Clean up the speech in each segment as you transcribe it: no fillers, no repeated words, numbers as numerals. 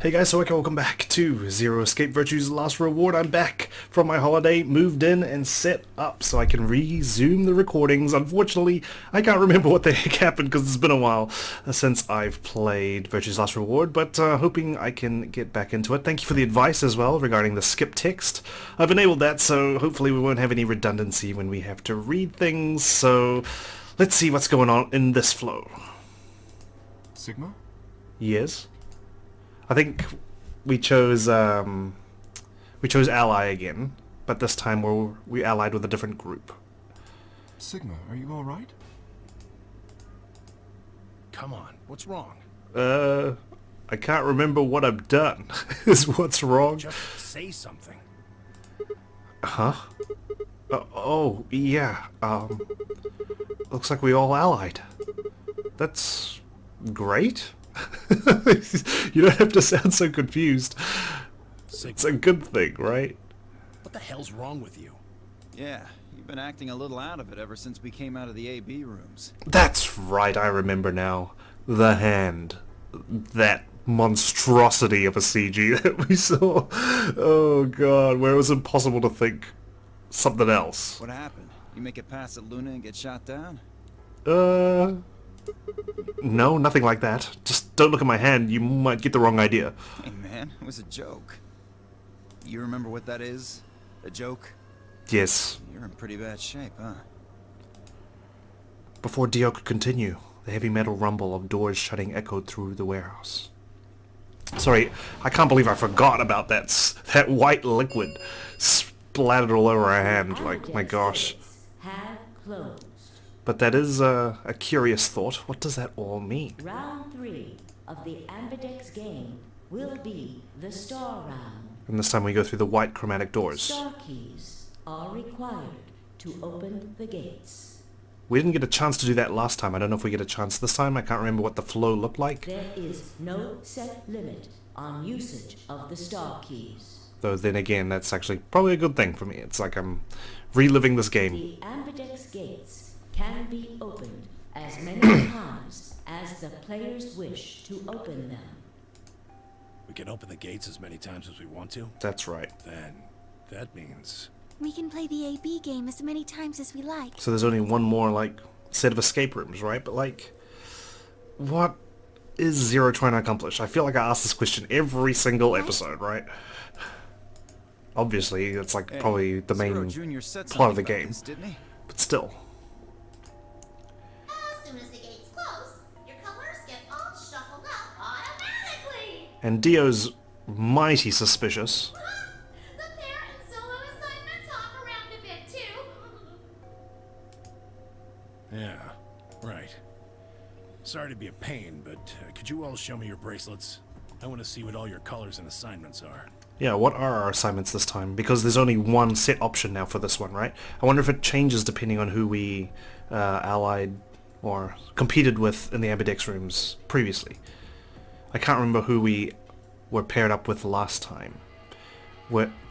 Hey guys, so welcome back to Zero Escape Virtue's Last Reward. I'm back from my holiday, moved in and set up so I can resume the recordings. Unfortunately, I can't remember what the heck happened because it's been a while since I've played Virtue's Last Reward, but hoping I can get back into it. Thank you for the advice as well regarding the skip text. I've enabled that, so hopefully we won't have any redundancy when we have to read things, so let's see what's going on in this flow. Sigma? Yes? I think we chose ally again, but this time we allied with a different group. Sigma, are you alright? Come on, what's wrong? I can't remember what I've done, is what's wrong. Just say something. Huh? Oh, yeah, looks like we all allied. That's great. You don't have to sound so confused. Sigma. It's a good thing, right? What the hell's wrong with you? Yeah, you've been acting a little out of it ever since we came out of the AB rooms. That's right, I remember now. The hand. That monstrosity of a CG that we saw. Oh god, where it was impossible to think something else. What happened? You make it past at Luna and get shot down? No, nothing like that. Just don't look at my hand, you might get the wrong idea. Hey man, it was a joke. You remember what that is? A joke? Yes. You're in pretty bad shape, huh? Before Dio could continue, the heavy metal rumble of doors shutting echoed through the warehouse. Sorry, I can't believe I forgot about that white liquid splattered all over our hand, like, my gosh. Have closed. But that is a curious thought. What does that all mean? Round 3 of the Ambidex game will be the star round. And this time we go through the white chromatic doors. Star keys are required to open the gates. We didn't get a chance to do that last time. I don't know if we get a chance this time. I can't remember what the flow looked like. There is no set limit on usage of the star keys. Though then again, that's actually probably a good thing for me. It's like I'm reliving this game. The Ambidex gates can be opened as many times as the players wish to open them. We can open the gates as many times as we want to? That's right. Then, that means... We can play the AB game as many times as we like. So there's only one more, like, set of escape rooms, right? But, like, what is Zero trying to accomplish? I feel like I ask this question every single episode, right? Obviously, it's, like, probably the main plot of the game. This, didn't he? But still. As soon as the gates close, your colors get all shuffled up automatically. And Dio's mighty suspicious. The pair and solo assignments hop around a bit too. Yeah, right. Sorry to be a pain, but could you all show me your bracelets? I want to see what all your colors and assignments are. Yeah, what are our assignments this time? Because there's only one set option now for this one, right? I wonder if it changes depending on who we allied or competed with in the Ambidex rooms previously. I can't remember who we were paired up with last time.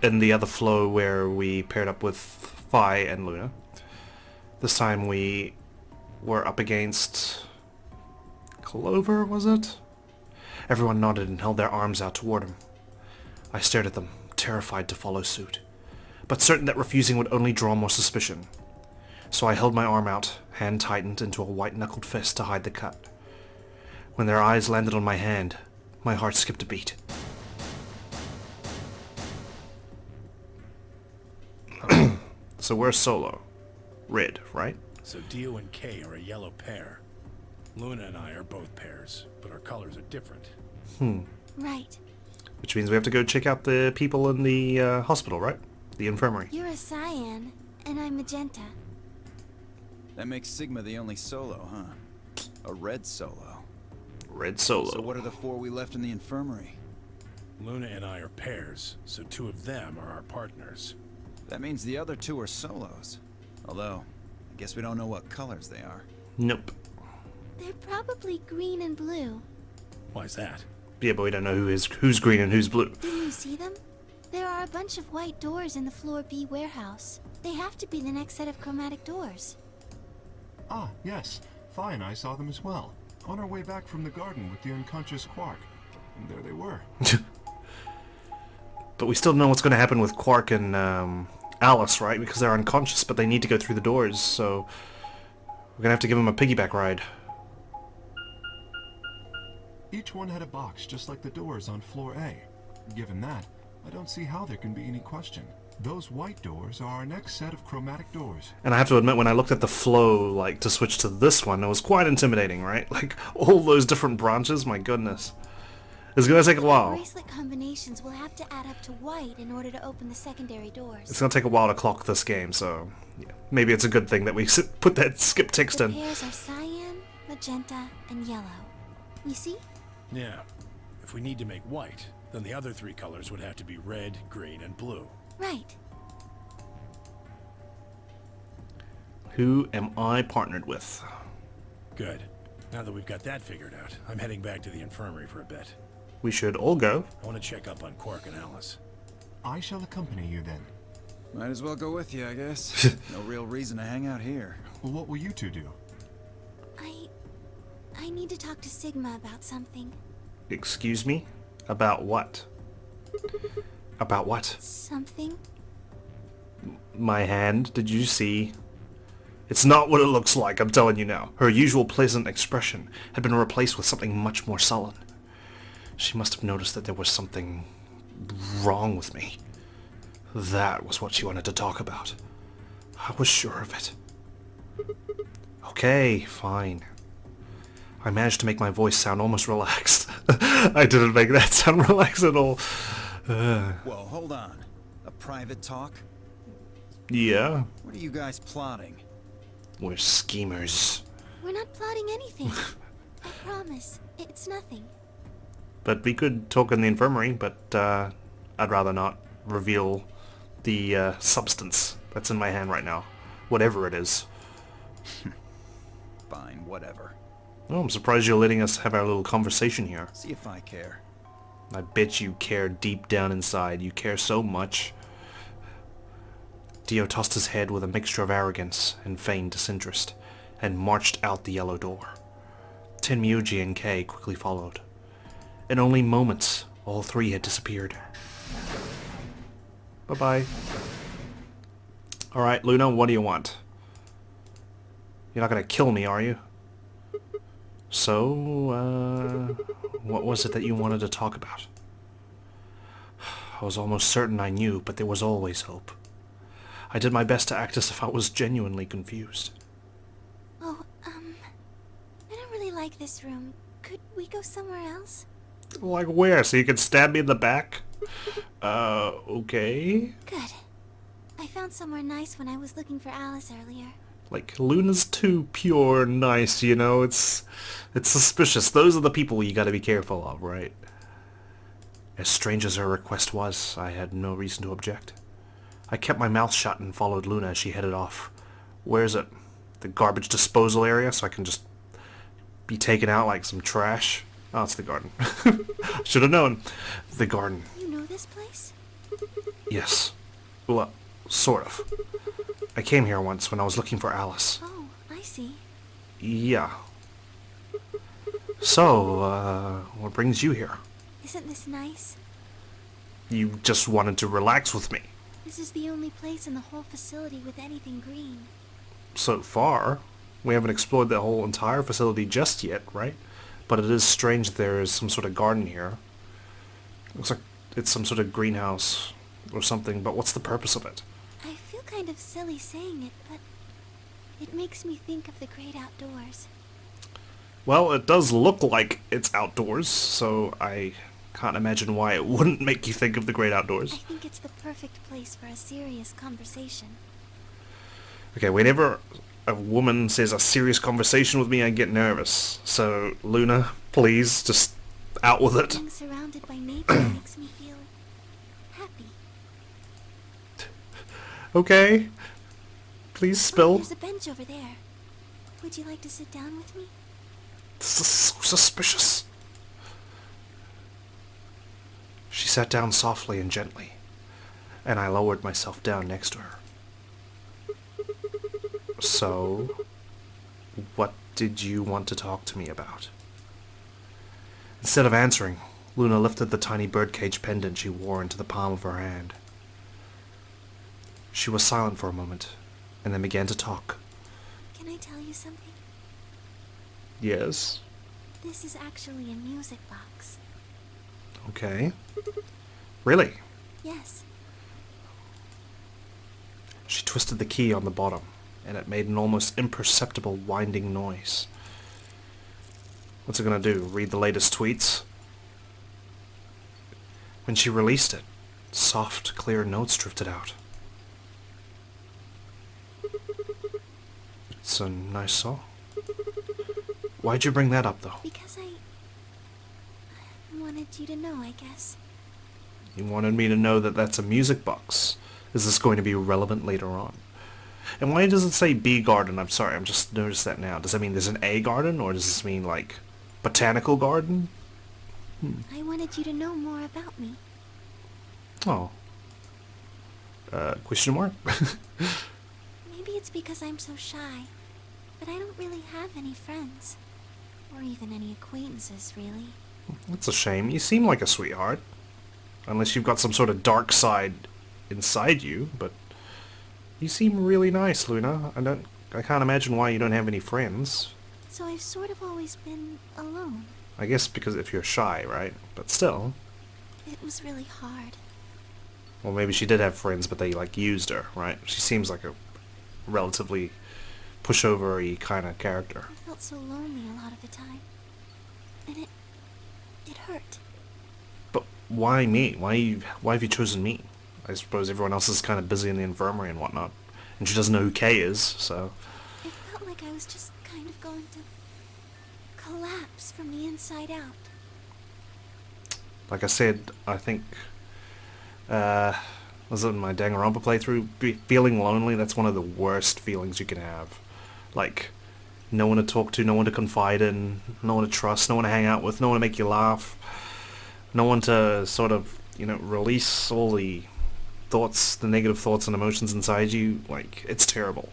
In the other flow where we paired up with Phi and Luna. This time we were up against Clover, was it? Everyone nodded and held their arms out toward him. I stared at them, terrified to follow suit, but certain that refusing would only draw more suspicion. So I held my arm out, hand tightened into a white-knuckled fist to hide the cut. When their eyes landed on my hand, my heart skipped a beat. So we're solo. Red, right? So Dio and Kay are a yellow pair. Luna and I are both pairs, but our colors are different. Right. Which means we have to go check out the people in the hospital, right? The infirmary. You're a cyan, and I'm magenta. That makes Sigma the only solo, huh? A red solo. Red solo. So what are the 4 we left in the infirmary? Luna and I are pairs, so 2 of them are our partners. That means the other 2 are solos. Although, I guess we don't know what colors they are. Nope. They're probably green and blue. Why's that? Yeah, but we don't know who's green and who's blue. Didn't you see them? There are a bunch of white doors in the Floor B warehouse. They have to be the next set of chromatic doors. Ah, yes. Phi and I saw them as well. On our way back from the garden with the unconscious Quark. and there they were. But we still don't know what's going to happen with Quark and Alice, right? Because they're unconscious, but they need to go through the doors, so we're going to have to give them a piggyback ride. Each one had a box just like the doors on floor A. Given that, I don't see how there can be any question. Those white doors are our next set of chromatic doors. And I have to admit, when I looked at the flow, like, to switch to this one, it was quite intimidating, right? Like, all those different branches, my goodness. It's going to take a while. Bracelet combinations will have to add up to white in order to open the secondary doors. It's going to take a while to clock this game, so yeah, maybe it's a good thing that we put that skip text The in. pairs are cyan, magenta, and yellow. You see? Yeah. If we need to make white, then the other 3 colors would have to be red, green, and blue. Right. Who am I partnered with? Good. Now that we've got that figured out, I'm heading back to the infirmary for a bit. We should all go. I want to check up on Quark and Alice. I shall accompany you then. Might as well go with you, I guess. No real reason to hang out here. Well, what will you two do? I need to talk to Sigma about something. Excuse me? About what? About what? Something? My hand, did you see? It's not what it looks like, I'm telling you now. Her usual pleasant expression had been replaced with something much more sullen. She must have noticed that there was something wrong with me. That was what she wanted to talk about. I was sure of it. Okay, fine. I managed to make my voice sound almost relaxed. I didn't make that sound relaxed at all. Whoa, hold on. A private talk? Yeah, What are you guys plotting? we're schemers. We're not plotting anything. I promise. It's nothing. But we could talk in the infirmary, but I'd rather not reveal the substance that's in my hand right now. Whatever it is. Fine, whatever. Oh, I'm surprised you're letting us have our little conversation here. See if I care. I bet you care deep down inside. You care so much. Dio tossed his head with a mixture of arrogance and feigned disinterest, and marched out the yellow door. Tenmyuji and Kei quickly followed. In only moments, all 3 had disappeared. Bye-bye. Alright, Luna, what do you want? You're not gonna kill me, are you? So, what was it that you wanted to talk about? I was almost certain I knew, but there was always hope. I did my best to act as if I was genuinely confused. Oh, I don't really like this room. Could we go somewhere else? Like where? So you can stab me in the back? Okay. Good. I found somewhere nice when I was looking for Alice earlier. Like, Luna's too pure and nice, you know? It's suspicious. Those are the people you gotta be careful of, right? As strange as her request was, I had no reason to object. I kept my mouth shut and followed Luna as she headed off. Where is it? The garbage disposal area, so I can just be taken out like some trash? Oh, it's the garden. Should have known. The garden. You know this place? Yes. Well, sort of. I came here once when I was looking for Alice. Oh, I see. Yeah. So, what brings you here? Isn't this nice? You just wanted to relax with me. This is the only place in the whole facility with anything green. So far, we haven't explored the whole entire facility just yet, right? But it is strange that there is some sort of garden here. Looks like it's some sort of greenhouse or something, but what's the purpose of it? I feel kind of silly saying it, but it makes me think of the great outdoors. Well, it does look like it's outdoors, so I can't imagine why it wouldn't make you think of the great I outdoors. think it's the perfect place for a serious conversation. Okay, whenever a woman says a serious conversation with me, I get nervous. So, Luna, please, just out with it. Being surrounded by nature makes me feel happy. Okay. Please Oh, spill. there's a bench over there. Would you like to sit down with me? This is so suspicious. She sat down softly and gently, and I lowered myself down next to her. So, what did you want to talk to me about? Instead of answering, Luna lifted the tiny birdcage pendant she wore into the palm of her hand. She was silent for a moment, and then began to talk. Can I tell you something? Yes. This is actually a music box. Okay. Really? Yes. She twisted the key on the bottom, and it made an almost imperceptible winding noise. What's it gonna do? Read the latest tweets? When she released it, soft, clear notes drifted out. It's a nice song. Why'd you bring that up, though? Because I wanted you to know, I guess. You wanted me to know that that's a music box. Is this going to be relevant later on? And why does it say B garden? I'm sorry, I'm just noticed that now. Does that mean there's an A garden, or does this mean, like, botanical garden? I wanted you to know more about me. Oh. Question mark? Maybe it's because I'm so shy, but I don't really have any friends. Or even any acquaintances, really. That's a shame. You seem like a sweetheart. Unless you've got some sort of dark side inside you, but you seem really nice, Luna. I can't imagine why you don't have any friends. So I've sort of always been alone. I guess because if you're shy, right? But still. It was really hard. Well, maybe she did have friends, but they, like, used her, right? She seems like a relatively pushover-y kind of character. I felt so lonely a lot of the time. And it hurt. But why me? Why have you chosen me? I suppose everyone else is kind of busy in the infirmary and whatnot. And she doesn't know who Kay is, so... I felt like I was just kind of going to collapse from the inside out. Like I said, I think... was it in my Danganronpa playthrough? Feeling lonely, that's one of the worst feelings you can have. Like, no one to talk to, no one to confide in, no one to trust, no one to hang out with, no one to make you laugh, no one to sort of, you know, release all the thoughts, the negative thoughts and emotions inside you. Like, it's terrible.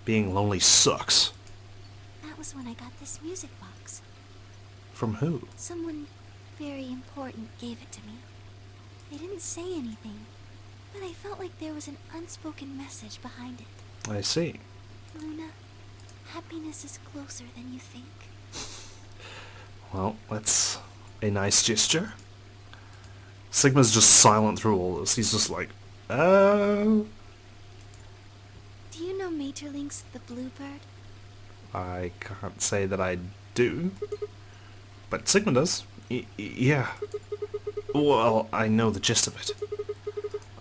Being lonely sucks. That was when I got this music box. From who? Someone very important gave it to me. They didn't say anything, but I felt like there was an unspoken message behind it. I see. Luna, happiness is closer than you think. Well, that's a nice gesture. Sigma's just silent through all this. He's just like, Do you know Maeterlinck's The Bluebird? I can't say that I do. But Sigma does. Yeah. Well, I know the gist of it.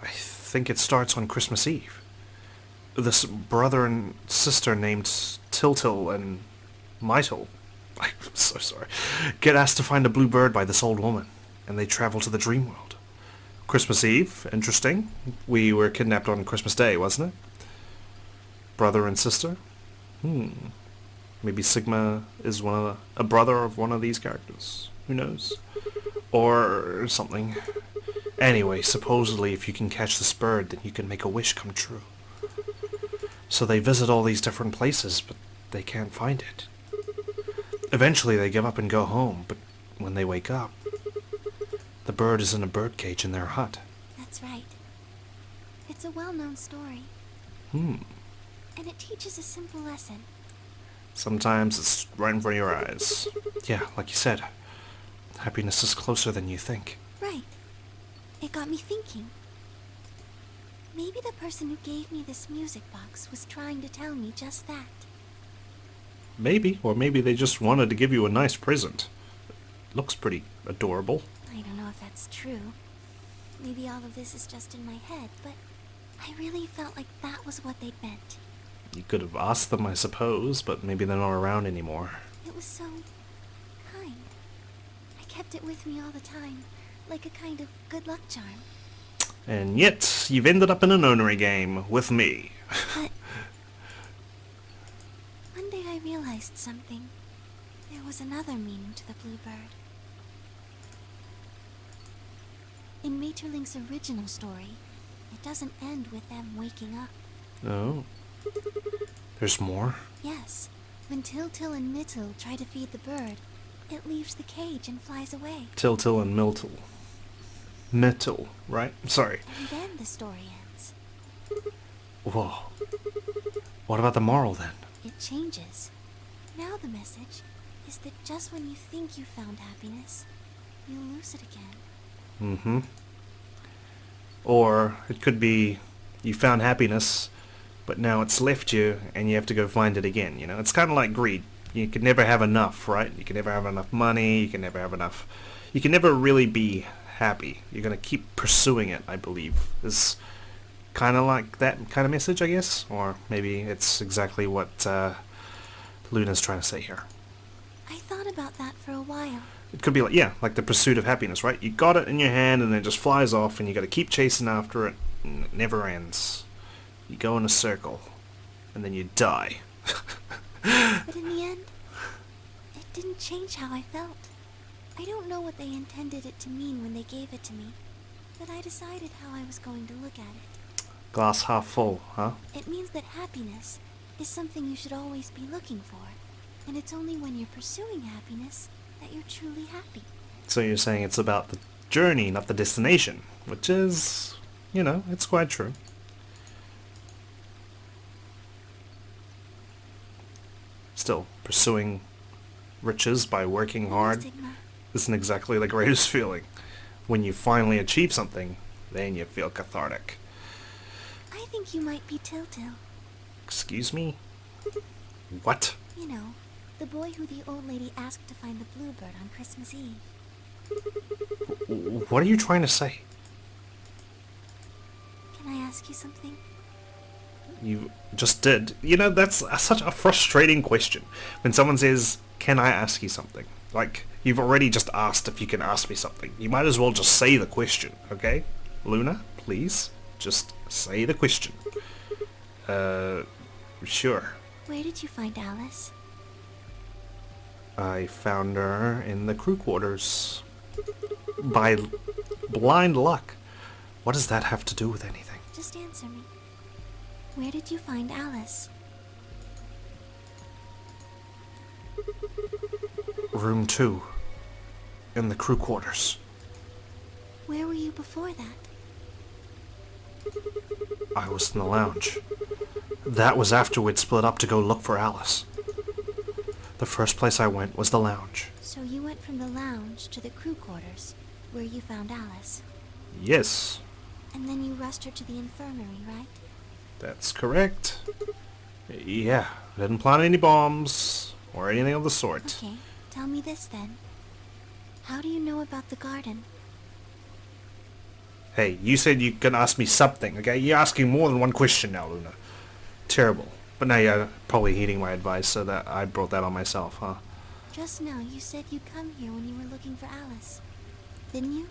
I think it starts on Christmas Eve. This brother and sister named Tiltil and Mytil, I'm so sorry, get asked to find a blue bird by this old woman, and they travel to the dream world. Christmas Eve, interesting. We were kidnapped on Christmas Day, wasn't it? Brother and sister? Maybe Sigma is a brother of one of these characters. Who knows? Or something. Anyway, supposedly if you can catch this bird, then you can make a wish come true. So they visit all these different places, but they can't find it. Eventually they give up and go home, but when they wake up, the bird is in a birdcage in their hut. That's right. It's a well-known story. Hmm. And it teaches a simple lesson. Sometimes it's right in front of your eyes. Yeah, like you said, happiness is closer than you think. Right. It got me thinking. Maybe the person who gave me this music box was trying to tell me just that. Maybe, or maybe they just wanted to give you a nice present. Looks pretty adorable. I don't know if that's true. Maybe all of this is just in my head, but I really felt like that was what they meant. You could have asked them, I suppose, but maybe they're not around anymore. It was so kind. I kept it with me all the time, like a kind of good luck charm. And yet, you've ended up in a Nonary game with me. But one day I realized something. There was another meaning to the bluebird. In Maeterlinck's original story, it doesn't end with them waking up. Oh. There's more? Yes. When Tiltil and Mytil try to feed the bird, it leaves the cage and flies away. Tiltil and Miltil. Metal, right? Sorry. And then the story ends. Whoa. What about the moral then? It changes. Now the message is that just when you think you found happiness, you'll lose it again. Mm-hmm. Or it could be you found happiness, but now it's left you and you have to go find it again, you know? It's kind of like greed. You can never have enough, right? You can never have enough money, you can never have enough... You can never really be happy. You're going to keep pursuing it, I believe. Is kind of like that kind of message, I guess? Or maybe it's exactly what Luna's trying to say here. I thought about that for a while. It could be like, yeah, like the pursuit of happiness, right? You got it in your hand and then it just flies off and you got to keep chasing after it and it never ends. You go in a circle and then you die. But in the end, it didn't change how I felt. I don't know what they intended it to mean when they gave it to me, but I decided how I was going to look at it. Glass half full, huh? It means that happiness is something you should always be looking for, and it's only when you're pursuing happiness that you're truly happy. So you're saying it's about the journey, not the destination, which is, you know, it's quite true. Still, pursuing riches by working hard Sigma, isn't exactly the greatest feeling. When you finally achieve something, then you feel cathartic. I think you might be Tiltil. Excuse me? What? You know, the boy who the old lady asked to find the bluebird on Christmas Eve. What are you trying to say? Can I ask you something? You just did. You know, that's such a frustrating question. When someone says, can I ask you something? Like, you've already just asked if you can ask me something. You might as well just say the question, okay? Luna, please, just say the question. Sure. Where did you find Alice? I found her in the crew quarters. By blind luck. What does that have to do with anything? Just answer me. Where did you find Alice? Room 2. In the crew quarters. Where were you before that? I was in the lounge. That was after we'd split up to go look for Alice. The first place I went was the lounge. So you went from the lounge to the crew quarters, where you found Alice. Yes, And then you rushed her to the infirmary, right? that's correct. Yeah, I didn't plant any bombs or anything of the sort. Okay, tell me this then. How do you know about the garden? Hey, you said you can ask me something, okay? You're asking more than one question now, Luna. Terrible. But now you're probably heeding my advice, so that I brought that on myself, huh? Just now you said you'd come here when you were looking for Alice. Didn't you?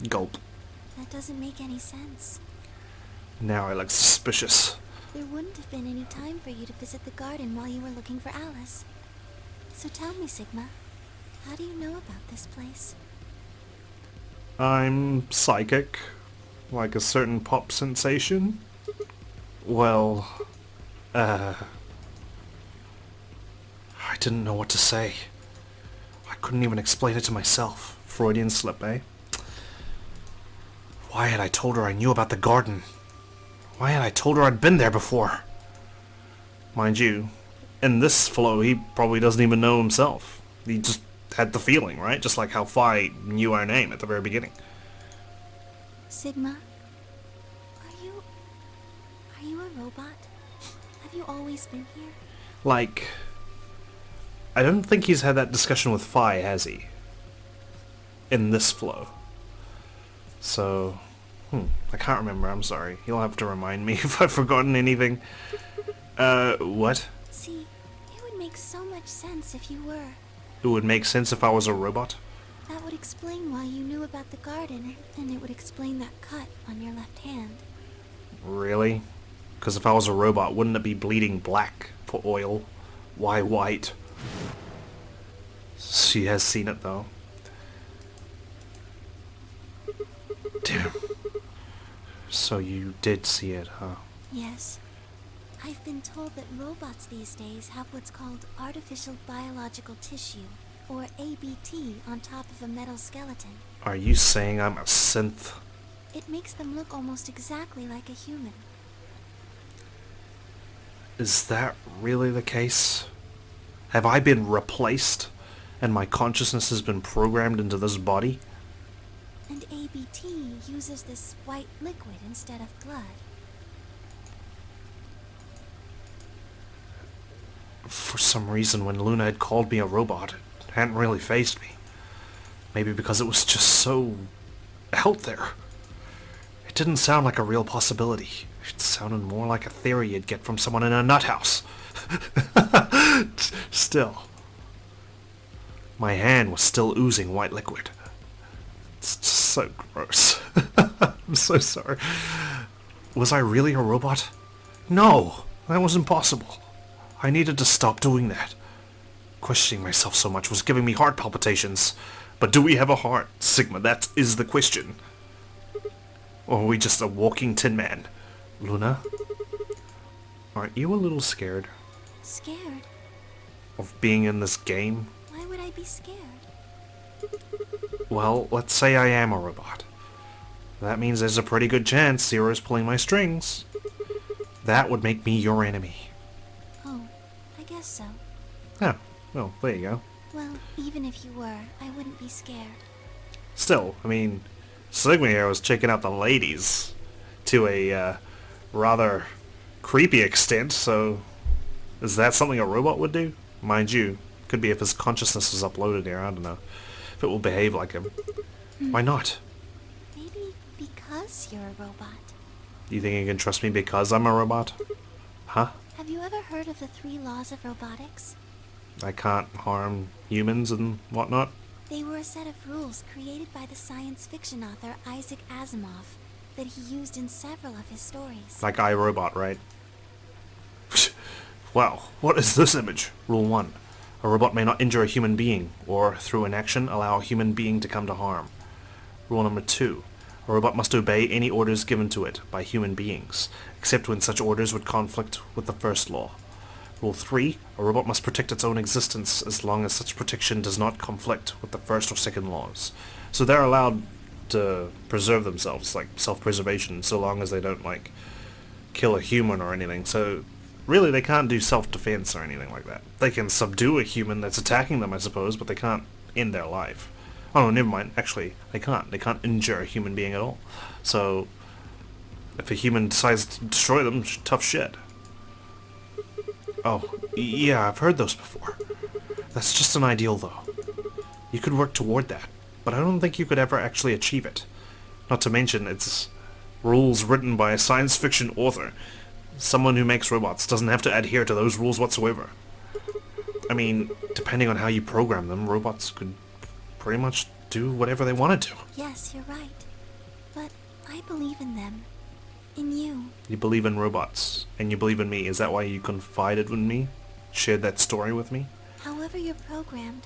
Gulp. That doesn't make any sense. Now I look suspicious. There wouldn't have been any time for you to visit the garden while you were looking for Alice. So tell me, Sigma, how do you know about this place? I'm psychic. Like a certain pop sensation. Well, I didn't know what to say. I couldn't even explain it to myself. Freudian slip, eh? Why had I told her I knew about the garden? Why had I told her I'd been there before? Mind you, in this flow, he probably doesn't even know himself. He just had the feeling, right? Just like how Phi knew our name at the very beginning. Sigma, are you a robot? Have you always been here? Like, I don't think he's had that discussion with Phi, has he? In this flow. So, I can't remember, I'm sorry. You'll have to remind me if I've forgotten anything. What? See, it would make so much sense if you were. It would make sense if I was a robot? That would explain why you knew about the garden, and it would explain that cut on your left hand. Really? Because if I was a robot, wouldn't it be bleeding black for oil? Why white? She has seen it, though. Damn. So you did see it, huh? Yes. I've been told that robots these days have what's called artificial biological tissue, or ABT, on top of a metal skeleton. Are you saying I'm a synth? It makes them look almost exactly like a human. Is that really the case? Have I been replaced and my consciousness has been programmed into this body? And ABT uses this white liquid instead of blood. For some reason, when Luna had called me a robot, it hadn't really fazed me. Maybe because it was just so out there. It didn't sound like a real possibility. It sounded more like a theory you'd get from someone in a nut house. Still. My hand was still oozing white liquid. It's just so gross. I'm so sorry. Was I really a robot? No, that was impossible. I needed to stop doing that. Questioning myself so much was giving me heart palpitations. But do we have a heart, Sigma? That is the question. Or are we just a walking tin man? Luna? Aren't you a little scared Scared? of being in this game? Why would I be scared? Well, let's say I am a robot. That means there's a pretty good chance Zero's pulling my strings. That would make me your enemy. Oh, I guess so. Oh, well, there you go. Well, even if you were, I wouldn't be scared. Still, I mean, Sigma here was checking out the ladies to a rather creepy extent, so is that something a robot would do? Mind you, could be if his consciousness was uploaded here, I don't know. If it will behave like him. Why not? Maybe because you're a robot. You think you can trust me because I'm a robot? Huh? Have you ever heard of the 3 laws of robotics? I can't harm humans and whatnot? They were a set of rules created by the science fiction author Isaac Asimov that he used in several of his stories. Like iRobot, right? Wow, what is this image? Rule 1. A robot may not injure a human being, or, through inaction, allow a human being to come to harm. Rule number 2. A robot must obey any orders given to it by human beings, except when such orders would conflict with the first law. Rule 3. A robot must protect its own existence as long as such protection does not conflict with the first or second laws. So they're allowed to preserve themselves, like self-preservation, so long as they don't, like, kill a human or anything. So really, they can't do self-defense or anything like that. They can subdue a human that's attacking them, I suppose, but they can't end their life. Oh, no, never mind. Actually, they can't. They can't injure a human being at all. So, if a human decides to destroy them, tough shit. Oh, yeah, I've heard those before. That's just an ideal, though. You could work toward that, but I don't think you could ever actually achieve it. Not to mention, it's rules written by a science fiction author. Someone who makes robots doesn't have to adhere to those rules whatsoever. I mean, depending on how you program them, robots could pretty much do whatever they wanted to. Yes, you're right. But I believe in them. In you. You believe in robots, and you believe in me. Is that why you confided in me? Shared that story with me? However you're programmed.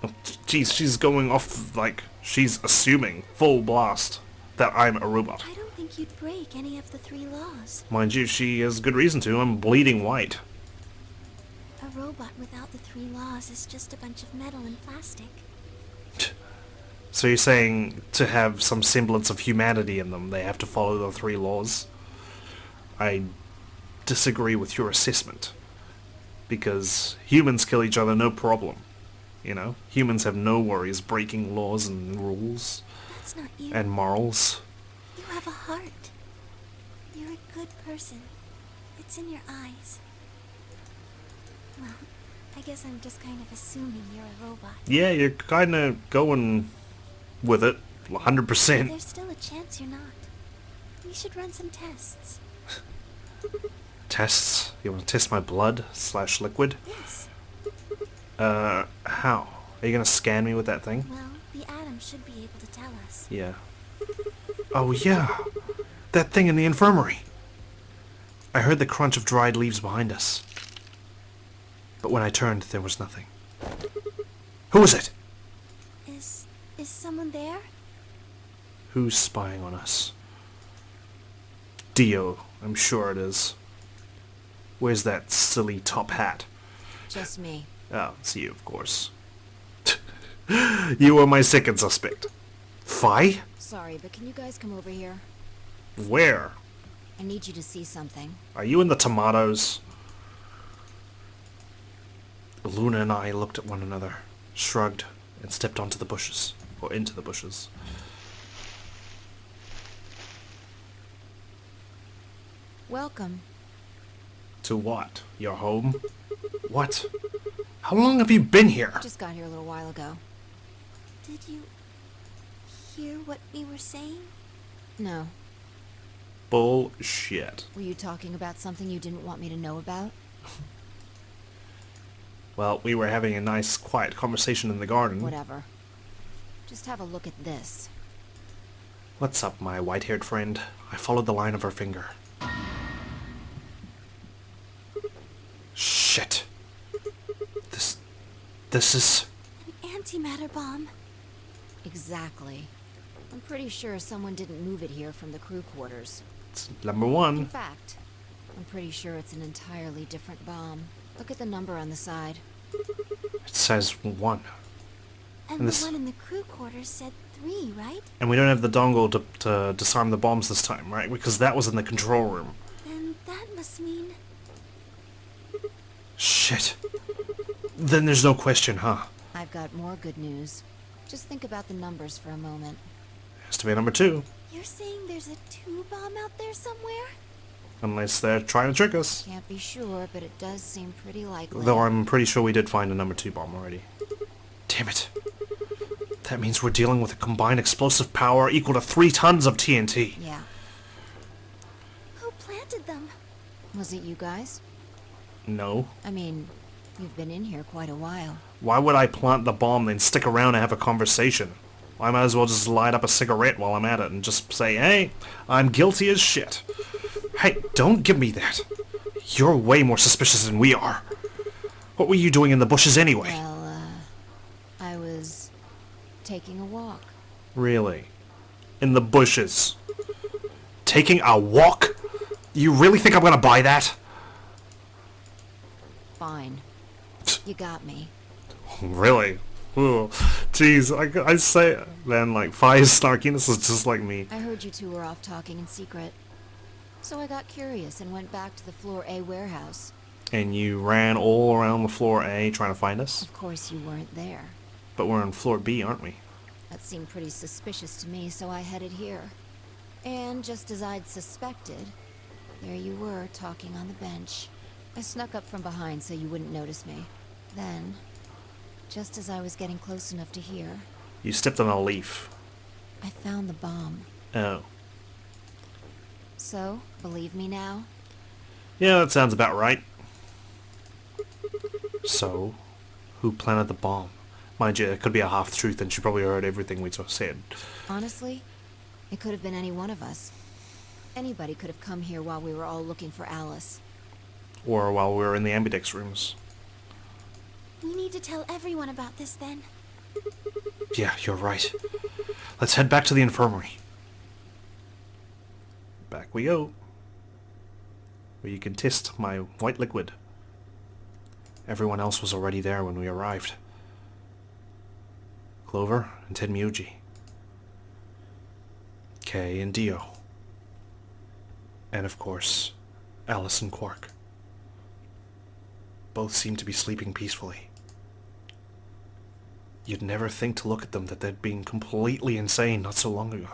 Oh, jeez, she's going off like she's assuming, full blast, that I'm a robot. I don't think you'd break any of the 3 laws. Mind you, she has good reason to. I'm bleeding white. A robot without the 3 laws is just a bunch of metal and plastic. So you're saying to have some semblance of humanity in them, they have to follow the 3 laws? I disagree with your assessment. Because humans kill each other, no problem. You know? Humans have no worries breaking laws and rules. That's not you. And morals. You have a heart. You're a good person. It's in your eyes. Well, I guess I'm just kind of assuming you're a robot. Yeah, you're kind of going with it, 100%. There's still a chance you're not. We should run some tests. Tests? You want to test my blood / liquid? Yes. How? Are you going to scan me with that thing? Well, the atom should be able to tell us. Yeah. Oh yeah! That thing in the infirmary! I heard the crunch of dried leaves behind us. But when I turned, there was nothing. Who is it? Is someone there? Who's spying on us? Dio, I'm sure it is. Where's that silly top hat? Just me. Oh, it's you, of course. You were my second suspect. Fi? Sorry, but can you guys come over here? Where? I need you to see something. Are you in the tomatoes? Luna and I looked at one another, shrugged, and stepped onto the bushes. Or into the bushes. Welcome. To what? Your home? What? How long have you been here? Just got here a little while ago. Did you hear what we were saying? No. Bullshit. Were you talking about something you didn't want me to know about? Well, we were having a nice, quiet conversation in the garden. Whatever. Just have a look at this. What's up, my white-haired friend? I followed the line of her finger. Shit. This is... An antimatter bomb. Exactly. I'm pretty sure someone didn't move it here from the crew quarters. It's number In one. fact, I'm pretty sure it's an entirely different bomb. Look at the number on the side. It says 1. And this- the one in the crew quarters said 3, right? And we don't have the dongle to disarm the bombs this time, right? Because that was in the control room. Then that must mean... Shit. Then there's no question, huh? I've got more good news. Just think about the numbers for a moment. Has to be number 2. You're saying there's a 2 bomb out there somewhere? Unless they're trying to trick us. Can't be sure, but it does seem pretty likely. Though I'm pretty sure we did find a number 2 bomb already. Damn it. That means we're dealing with a combined explosive power equal to 3 tons of TNT. Yeah. Who planted them? Was it you guys? No. I mean, you've been in here quite a while. Why would I plant the bomb then stick around and have a conversation? I might as well just light up a cigarette while I'm at it and just say, hey, I'm guilty as shit. Hey, don't give me that. You're way more suspicious than we are. What were you doing in the bushes anyway? Well, I was taking a walk. Really? In the bushes? Taking a walk? You really think I'm gonna buy that? Fine. You got me. Really? Ooh, jeez, I say, man, like, Fi's snarkiness is just like me. I heard you two were off talking in secret. So I got curious and went back to the Floor A warehouse. And you ran all around the floor A trying to find us? Of course you weren't there. But we're on floor B, aren't we? That seemed pretty suspicious to me, so I headed here. And just as I'd suspected, there you were, talking on the bench. I snuck up from behind so you wouldn't notice me. Then, just as I was getting close enough to hear, You stepped on a leaf. I found the bomb. Oh. So, believe me now? Yeah, that sounds about right. So, who planted the bomb? Mind you, it could be a half-truth and she probably heard everything we just said. Honestly, it could have been any one of us. Anybody could have come here while we were all looking for Alice. Or while we were in the Ambidex rooms. We need to tell everyone about this then. Yeah, you're right. Let's head back to the infirmary. Back we go. Where you can test my white liquid. Everyone else was already there when we arrived. Clover and Tenmyuji. Kay and Dio. And of course, Alice and Quark. Both seemed to be sleeping peacefully. You'd never think to look at them that they'd been completely insane not so long ago.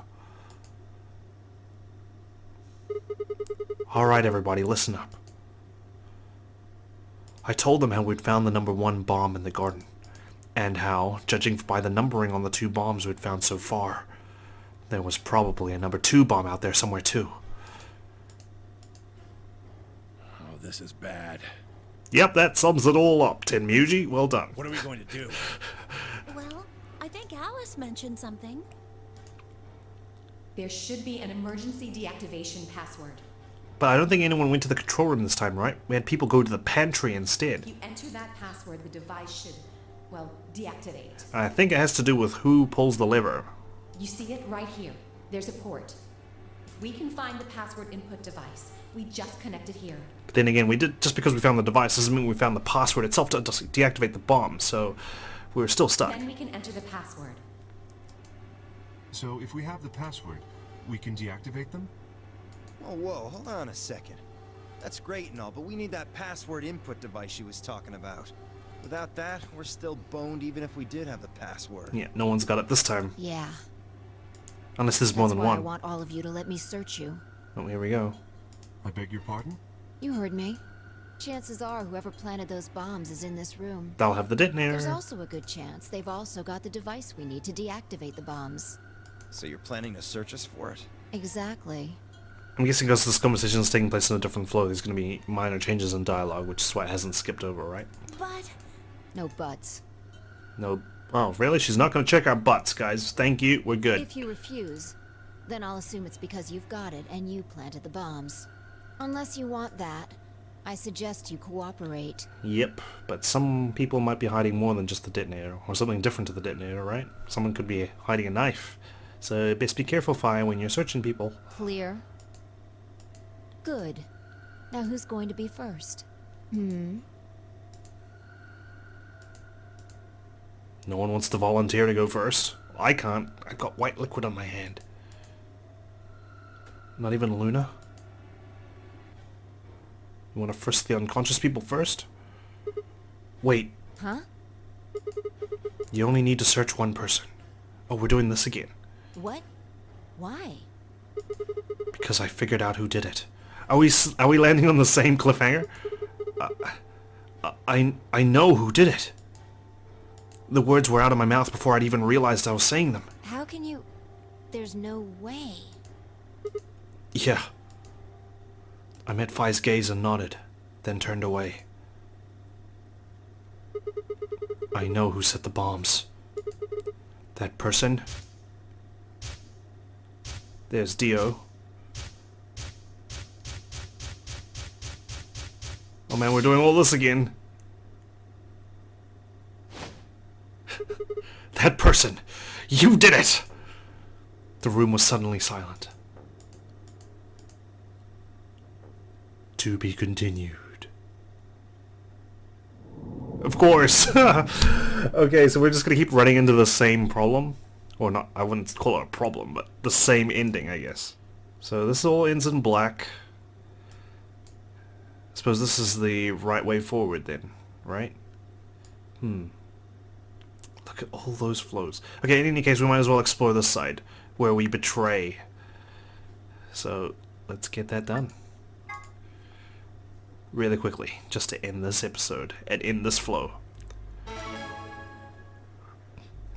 Alright everybody, listen up. I told them how we'd found the number 1 bomb in the garden, and how, judging by the numbering on the 2 bombs we'd found so far, there was probably a number 2 bomb out there somewhere too. Oh, this is bad. Yep, that sums it all up, Tenmyuji. Well done. What are we going to do? Well, I think Alice mentioned something. There should be an emergency deactivation password. But I don't think anyone went to the control room this time, right? We had people go to the pantry instead. If you enter that password, the device should, well, deactivate. I think it has to do with who pulls the lever. You see it right here. There's a port. We can find the password input device. We just connected here. But then again, just because we found the device doesn't mean we found the password itself to deactivate the bomb, so we're still stuck. Then we can enter the password. So if we have the password, we can deactivate them? Oh, whoa, hold on a second. That's great and all, but we need that password input device she was talking about. Without that, we're still boned even if we did have the password. Yeah, no one's got it this time. Yeah. Unless there's more than That's why one. I want all of you to let me search you. Oh, here we go. I beg your pardon? You heard me. Chances are whoever planted those bombs is in this room. They'll have the detonator. There's also a good chance they've also got the device we need to deactivate the bombs. So you're planning to search us for it? Exactly. I'm guessing because this conversation is taking place in a different flow, there's going to be minor changes in dialogue, which is why it hasn't skipped over, right? But... No buts. No. Oh, really? She's not going to check our butts, guys. Thank you. We're good. If you refuse, then I'll assume it's because you've got it and you planted the bombs. Unless you want that, I suggest you cooperate. Yep, but some people might be hiding more than just the detonator, or something different to the detonator, right? Someone could be hiding a knife. So best be careful, Fire, when you're searching people. Clear? Good. Now who's going to be first? Hmm? No one wants to volunteer to go first. I can't. I've got white liquid on my hand. Not even Luna? You want to frisk the unconscious people first? Wait. Huh? You only need to search one person. Oh, we're doing this again. What? Why? Because I figured out who did it. Are we landing on the same cliffhanger? I know who did it. The words were out of my mouth before I'd even realized I was saying them. How can you... There's no way. Yeah. I met Fi's gaze and nodded, then turned away. I know who set the bombs. That person. There's Dio. Oh man, we're doing all this again. That person! You did it! The room was suddenly silent. To be continued. Of course! Okay, so we're just gonna keep running into the same problem. Or not, I wouldn't call it a problem, but the same ending, I guess. So this all ends in black. I suppose this is the right way forward then, right? Look at all those flows. Okay, in any case, we might as well explore this side, where we betray. So, let's get that done. Really quickly, just to end this episode, and end this flow.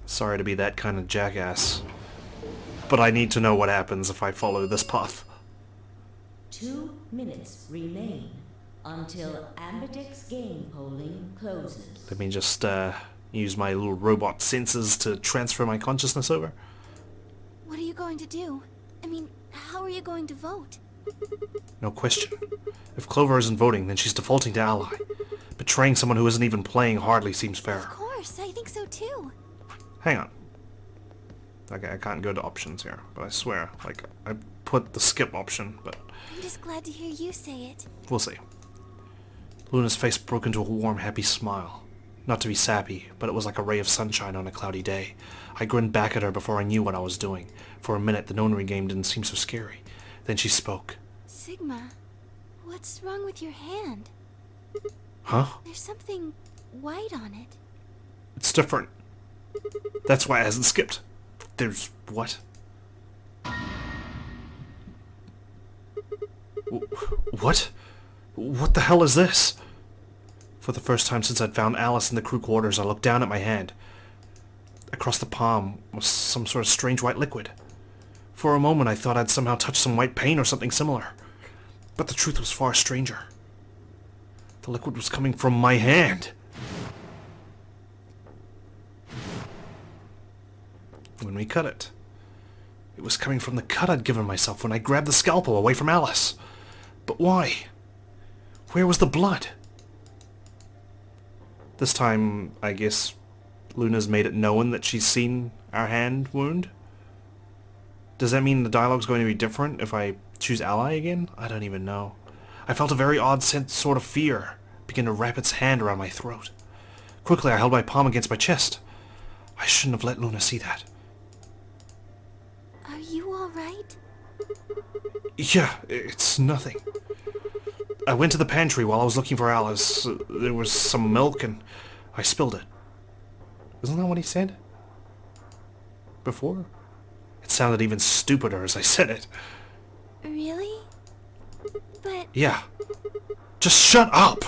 Sorry to be that kind of jackass, but I need to know what happens if I follow this path. 2 minutes remain until Ambidex Game polling closes. Let me just use my little robot senses to transfer my consciousness over. what are you going to do? I mean, how are you going to vote? No question. If Clover isn't voting, then she's defaulting to ally. Betraying someone who isn't even playing hardly seems fair. Of course, I think so too. Hang on. Okay, I can't go to options here, but I swear, like, I put the skip option, but I'm just glad to hear you say it. we'll see. Luna's face broke into a warm, happy smile. Not to be sappy, but it was like a ray of sunshine on a cloudy day. I grinned back at her before I knew what I was doing. For a minute, the Nonary Game didn't seem so scary. Then she spoke. Sigma, what's wrong with your hand? Huh? There's something white on it. It's different. That's why it hasn't skipped. There's what? What? What the hell is this? For the first time since I'd found Alice in the crew quarters, I looked down at my hand. Across the palm was some sort of strange white liquid. For a moment I thought I'd somehow touched some white paint or something similar. But the truth was far stranger. The liquid was coming from my hand. When we cut it. It was coming from the cut I'd given myself when I grabbed the scalpel away from Alice. But why? Where was the blood? This time, I guess, Luna's made it known that she's seen our hand wound. Does that mean the dialogue's going to be different if I choose ally again? I don't even know. I felt a very odd sense, sort of fear begin to wrap its hand around my throat. Quickly, I held my palm against my chest. I shouldn't have let Luna see that. Are you alright? Yeah, it's nothing. I went to the pantry while I was looking for Alice. There was some milk and I spilled it. Isn't that what he said? Before? It sounded even stupider as I said it. Really? But... Yeah. Just shut up!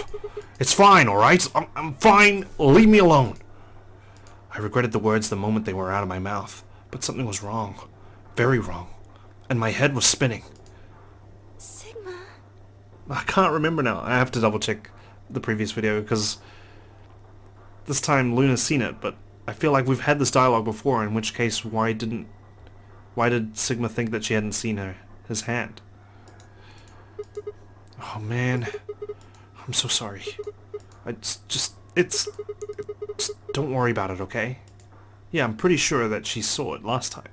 It's fine, alright? I'm fine. Leave me alone. I regretted the words the moment they were out of my mouth, but something was wrong. Very wrong. And my head was spinning. Sigma... I can't remember now. I have to double check the previous video because this time Luna's seen it, but I feel like we've had this dialogue before, in which case why did Sigma think that she hadn't seen his hand? Oh man. I'm so sorry. Just don't worry about it, okay? Yeah, I'm pretty sure that she saw it last time.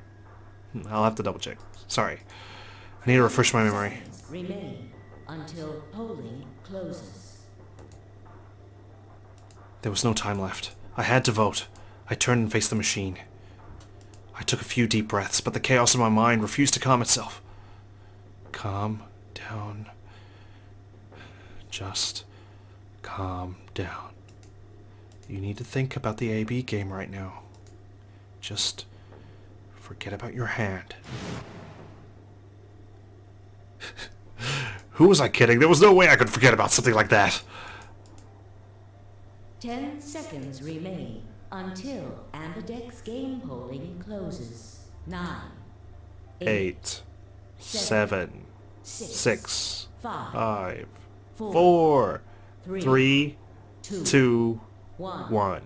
I'll have to double check. Sorry. I need to refresh my memory. Remain until polling closes. There was no time left. I had to vote. I turned and faced the machine. I took a few deep breaths, but the chaos in my mind refused to calm itself. Calm down. Just calm down. You need to think about the AB game right now. Just forget about your hand. Who was I kidding? There was no way I could forget about something like that. 10 seconds remain until Ambidex game polling closes. 9, 8, 7, 6, 5, 5, 4, 3, 2, 1.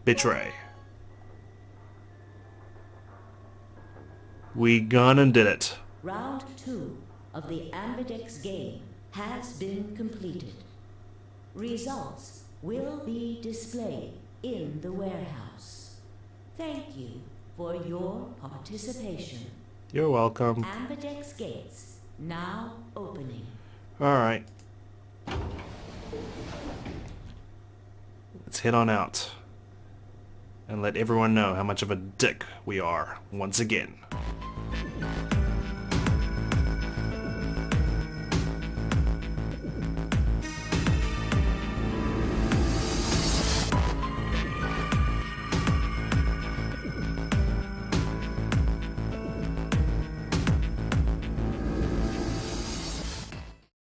Betray. We gone and did it. Round 2 of the Ambidex game has been completed. Results will be displayed in the warehouse. Thank you for your participation. You're welcome. Ambidex gates now opening. Alright. Let's head on out. And let everyone know how much of a dick we are once again.